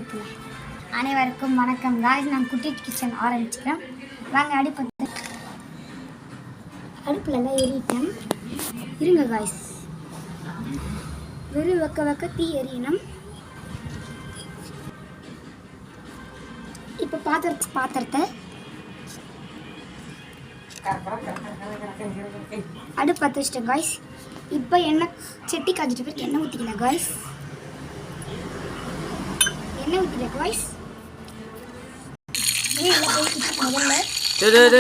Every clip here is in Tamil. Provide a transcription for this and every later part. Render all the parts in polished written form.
ஊற்றலாம். அனைவருக்கும் வணக்கம் காய்ஸ். நான் குட்டி கிச்சன் ஆரம்பிச்சுக்கிறேன். வாங்க அடுப்புலலாம் எரியிட்டேன். இருங்க காய்ஸ், வெறும் வைக்க தீ எரியணும். இப்போ பாத்திரத்தை அடுப்பு பற்ற வச்சிட்டேன் காய்ஸ். இப்போ எண்ணெய் செட்டி காய்ச்சிட்டு பிறகு எண்ணெய் ஊற்றிக்கலாம் காய்ஸ். எண்ணெய் ஊற்றிட்டேன் காய்ஸ். முதல்ல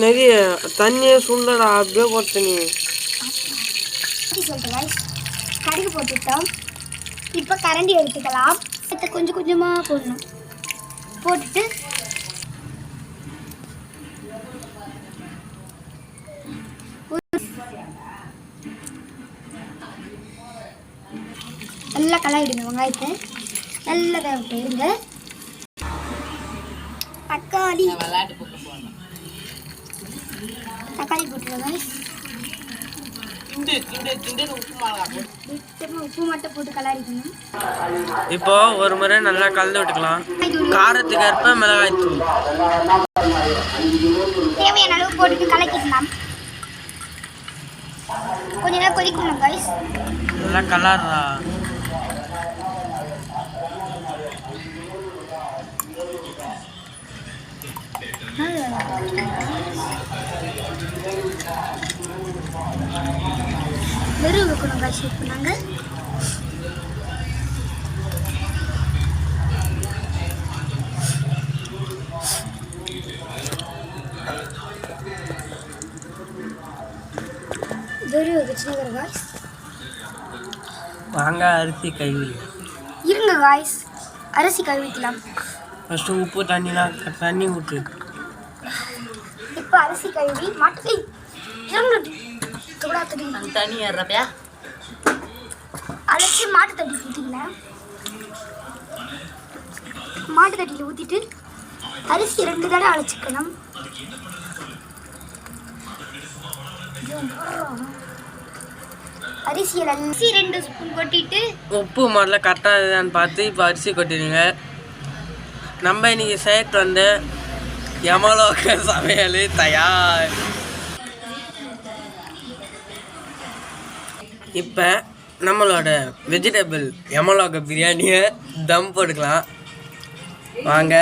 நிறைய தண்ணியை சுண்டடா அப்படியே போட்டு நீ சொல்லிட்டு காய்ஸ். கடுகு போட்டுட்டோம். இப்போ கரண்டி எடுத்துக்கலாம். கொஞ்சம் கொஞ்சமாக போடணும். போட்டுட்டு நல்லா கலாயிடுங்க. வெங்காயத்தை நல்லா விட்டு இருங்க. தக்காளி போட்டுருங்க. உப்பு மட்டும் போட்டு கலாரிக்கணும். இப்போ ஒரு முறை நல்லா கலந்து விட்டுக்கலாம். காரத்துக்கு ஏற்ப மிளகாய் தூள் தேவையான அளவு போட்டுட்டு கலக்கிக்கலாம். கொஞ்ச நேரம் கொதிக்கணும் காய்ஸ். நல்லா கலர்றா. வெறும் வைக்கணும் காய்ஸ். இப்போ நாங்கள் வெறும் வச்சுன்னு காய்ஸ். வாங்க அரிசி கழுவி இருங்க காய்ஸ், அரிசி கழுவிக்கலாம். ஃபஸ்ட்டு உப்பு தண்ணி ஊற்று. இப்போ அரிசி கழுவி மாட்டு தண்ணி ஏறப்பா அரைச்சி மாட்டு தட்டி ஊற்றிக்கலாம். மாட்டு தட்டியில் ஊற்றிட்டு அரிசி 2 தடவை அழைச்சிக்கணும். அரிசி 2 ஸ்பூன் கொட்டிட்டு உப்பு முதல்ல கரெக்டாக இதுதான்னு பார்த்து இப்போ அரிசி கொட்டிடுங்க. நம்ம இன்னைக்கு சேர்த்து வந்து யமலோக சமையல் தயார். இப்போ நம்மளோட வெஜிடபிள் யமலோக பிரியாணியை தம் போட்டுக்கலாம். வாங்க